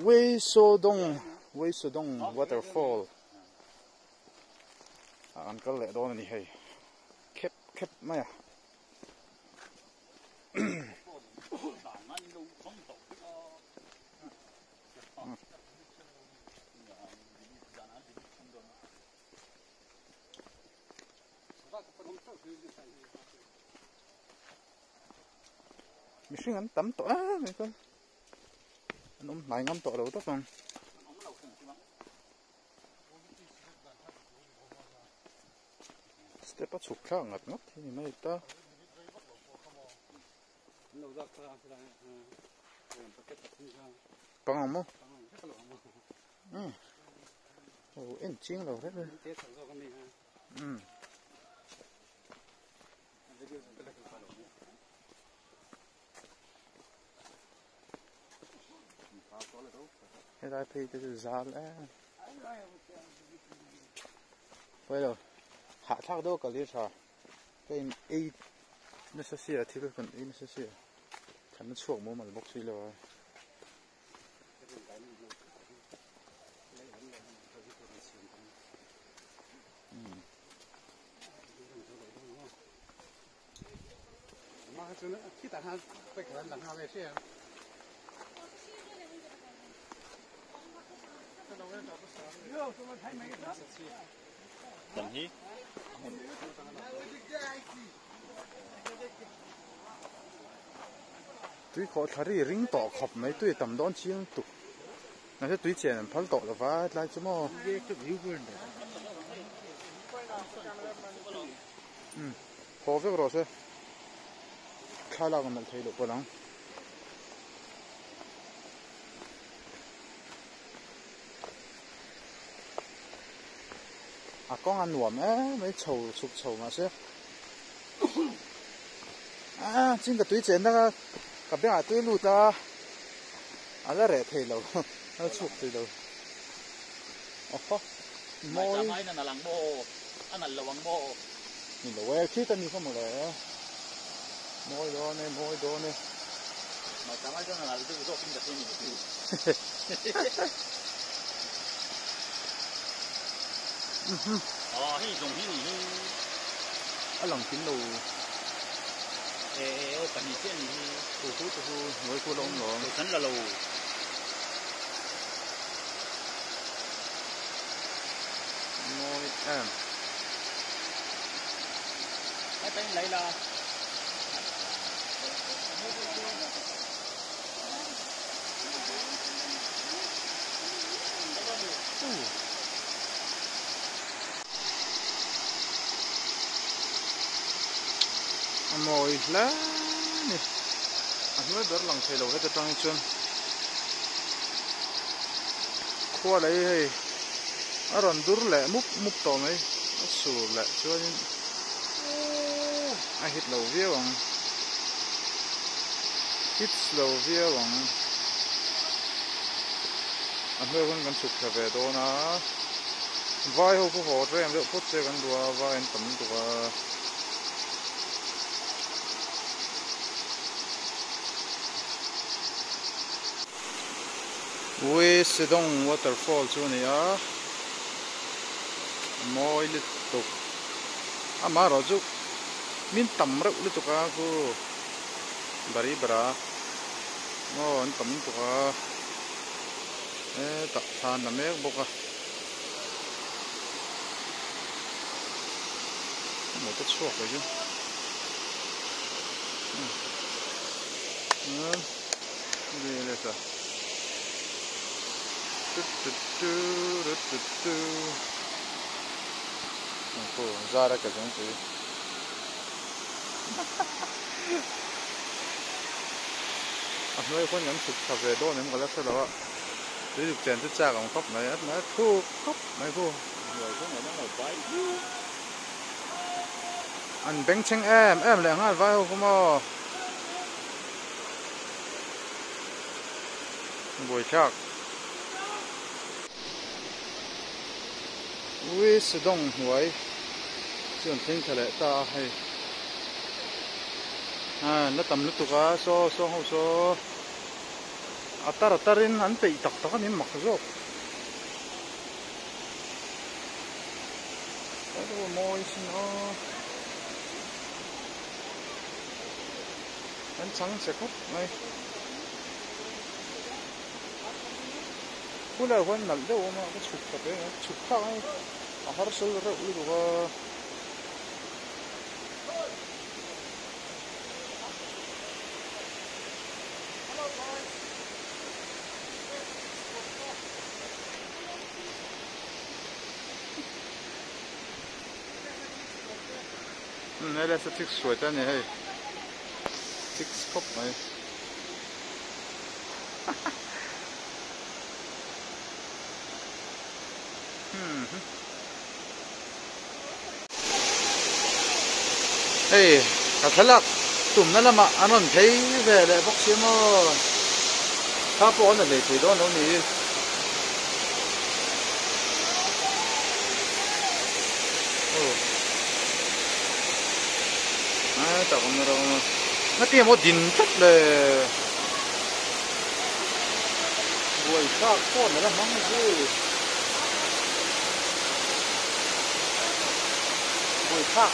Wei Sodong waterfall an kal le don ni hei khep mai à mình suy ngẫm tắm tỏi này con nó lại ngâm tỏi đâu tất không step bắt sụp khác ngặt ngắt thì mấy ta bằng không ồ em chiên đâu hết rồi cái đây thì từ giá lẽ bây giờ hạ thác đâu cả liên sao cái ấy nó sẽ xỉa thì cái phần ấy nó sẽ xỉa thằng nó chuộng mua mà bốc xí rồi khi ta haไปขนาดหลังฮาเลยใช่ไหม等一对考他这领导考没对等到清读那些对钱跑到的话来什么好这个老师开那个门推了不能à con ăn nuột á mấy chầu sụp chầu mà chứ à chính cái túi tiền đó cái bên túi lụt đó à là rẻ thì lâu nó sụp thì lâu oh môi này là lăng bò anh là lăng bò nhìn lâu khi ta nhìn không một lẽ môi đó này mà cái máy cho là cái số kinh tế này hi dùng hi ở lòng kính đồ ô cần gì chứ tu người cô lông rồi khấn là lâu môi em cái tên lấy là mồi lá nè anh mới đỡ lòng thầy đầu hết trăng chân khoa đấy ở gần đứt lẹ múc to mấy sù lẹ cho nên ai hít đầu vía bằng hít đầu vía bằng anh mới vẫn còn chụp trở về đó na vai hộp hộp rồi em được phút chơi gần đùa vai em tắm đùa Wei Sodong waterfall chỗ này á, mồi lít tục, mà rồi chú, min tầm rất lít tục á cô, bari bara, ngon tầm tục á, tập than làm mấy bốc á, một cái chuột rồi chứ, gì đây sao? Cô ra ra cái giống gì nói con nhắn chụp cà phê đôi nên có lẽ sau đó để chụp chèn chút cha còn khóc này nó khô khóc này cô rồi cái này nó là quái anh bánh chanh em lại ngắt vai không mà buổi khác Wei Sodong huai chuyện thinh thế lệ ta hay nó tầm lúc tụi cá so atarin an pe tak tak ani mak zo ado moi sin o an chang se khop mai pula wan nal de o ma ko chuk ta pe chuk ta ai a har sol ra u ro này là thích sủi ta này hay thích khóc này hey cả thế là tụm nó là mà anh còn thấy về lại bóc xíu mà tháp bỏ là để thì đó nó nhỉ tập nó đâu nó tiêm một dính chất là buổi sáng con nó là mắng gì buổi sáng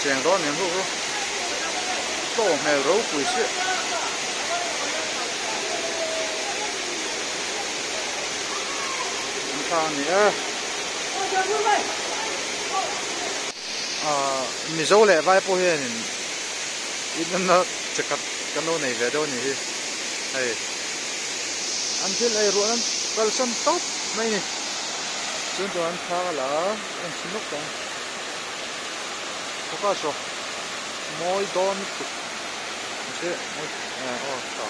chèn đó nè hú tổ mèo rấu quỷ xịt sao nhỉ mi dâu lẹ vai po hiền ít nó chặt cái nô này về đâu nhỉ hay ăn chết lại ruộng ăn cần sân tốt mấy nhỉ chúng tôi ăn khá là ăn xin lúc đó có số mỗi đòn tụ sẽ đó đó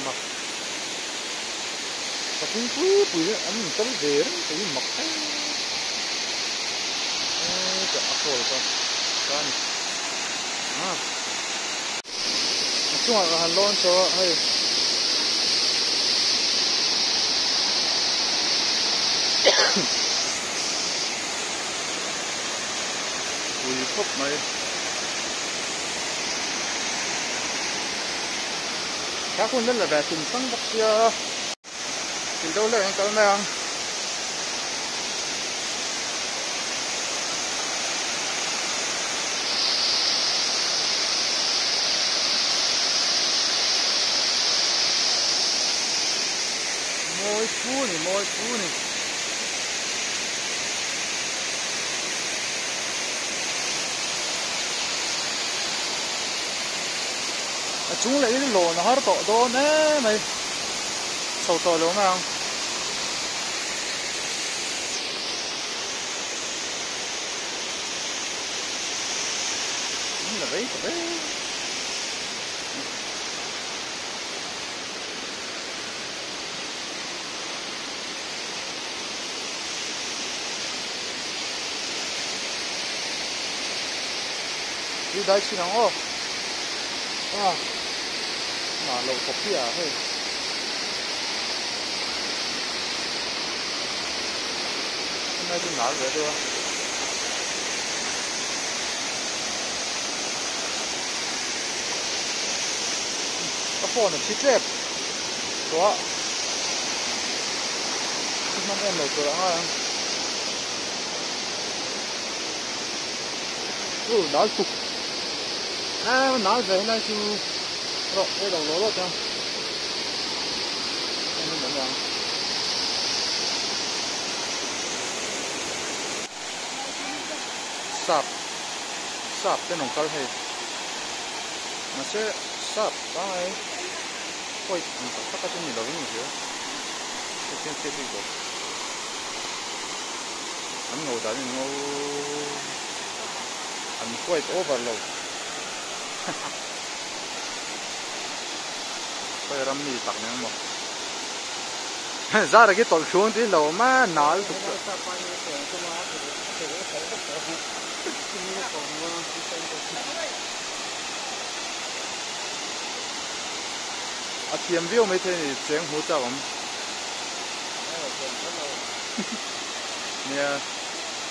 mặc cái túi bụi anh mình tới về đó thì mặc cái đó rồi con chung là hành lon cho hay bụi khóc này các con rất là về cùng tăng bậc kia thì đâu là cái này không môi phú này chúng lấy cái lỗ nó hết tổ đó nè mày sầu tổ đúng không là đấy đi đây xin nó mà lầu cọc kia thôi hôm nay tôi nói về đưa cái phone này chít đẹp đó mong em mở cửa đã nói cục nói về nay chú rồi đây đầu lỗ rồi không em muốn nhận sạp cái nòng cao hay mà sẽ sạp cái quay tất cả những gì đó với mình chứ cái trên đi được anh ngồi tại mình ngồi anh quay overload quay ram mi tắc nè mà ra cái tàu xuống thì lâu mà nál tụt à thiêm view mấy thế này chén hỗ trợ lắm nè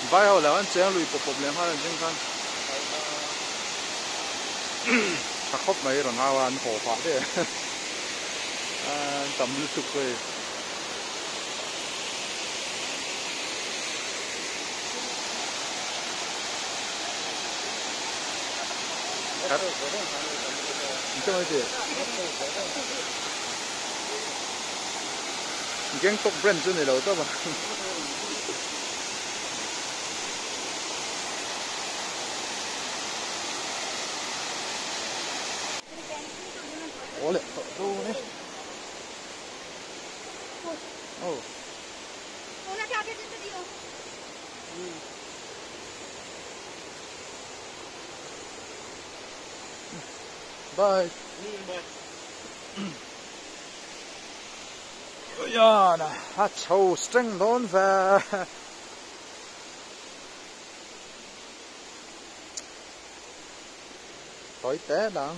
vai hậu là anh chén lùi bộ problem hai lần chừng khăn khắc khóc mấy rồi ngao anh khổ phá thế tầm lưu sụp rồi Itu aja. Geng top brand tu ni lah, tahu tak? Oleh, tu ni. Oh. Oh, nak apa tu dia? Bye. Ja, na, hat so streng don về. Tối té đó.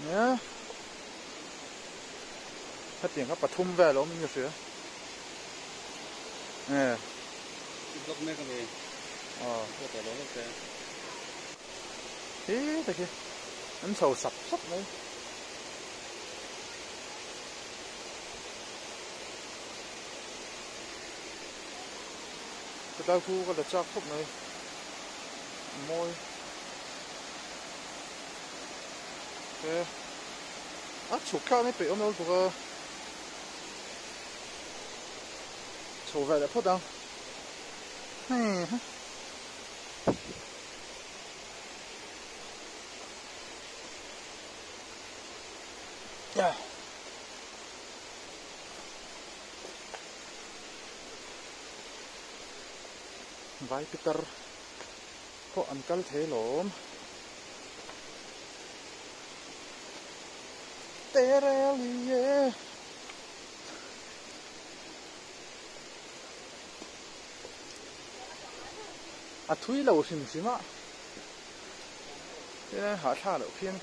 Nhá. Phát triển các bát thum về lắm như thế. Nè. Lúc này cái này. Cái đó là cái. Thế thế kia. Anh sầu sập sắp đấy. Cái đau khu cái là chắc khúc này. Môi. Okay. Chụp cao này bị ôm đâu tụi chụp về để phốt đâu. Yeah. Vai Peter có ăn call thế lắm. Terelie. À thui lâu xìm xìm á. Thế nên hạ xa đầu phiên.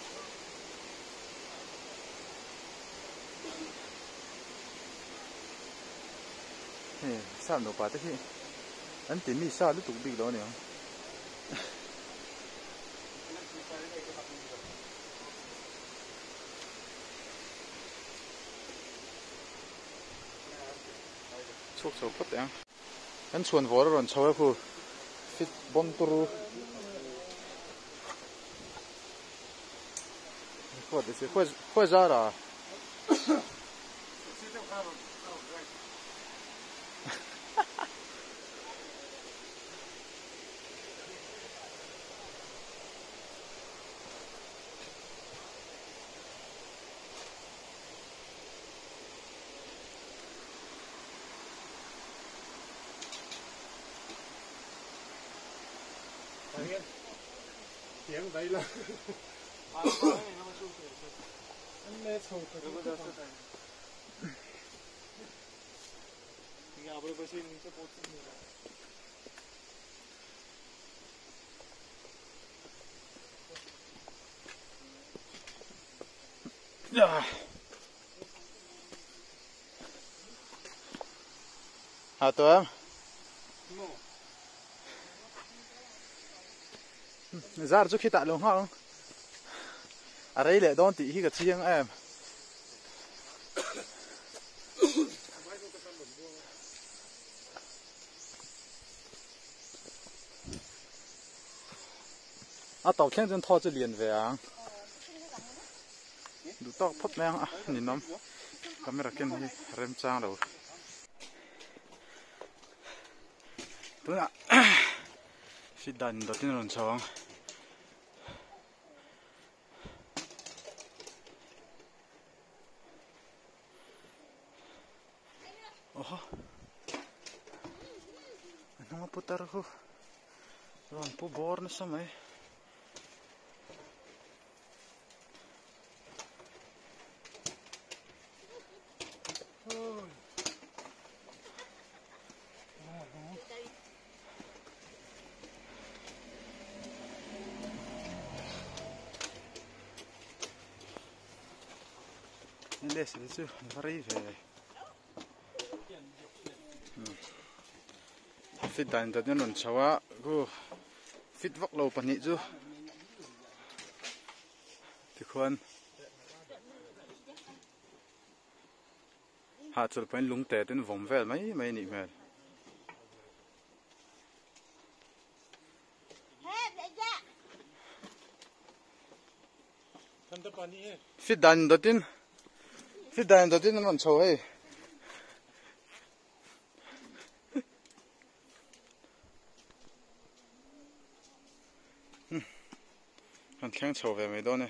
Sao nó bà tới khi anh tìm đi sao lúc tụi đi đó nè. Chúc số phát tiếng anh chuồn vó rồi cháu phụ fit bon turu có thể sẽ khơi ra à tiếng đấy là anh nghe sầu cái đó thì à bây giờ xin cho bố xin à tụi em ra trước khi tại lồng không ở đây lại đón tí khi cả chiêng em à tàu khen chân thò cho liền về à đủ tóc phấp ngang à nhìn nóng camera khen thì rem trang đâu đúng ạ phi đàn đầu tiên là chồng Ano nga po taro ko? Ayan po, bor na sa may. lệ sẽ chứ very về fit đàn tận nhân chào á cô fit vóc lâu phần nhị chứ thì khoan hạ chụp bên lúng tè đến vòng về mấy mấy nị mẹ fit đàn tận nhân chào ấy ăn khéng chào về mấy đó này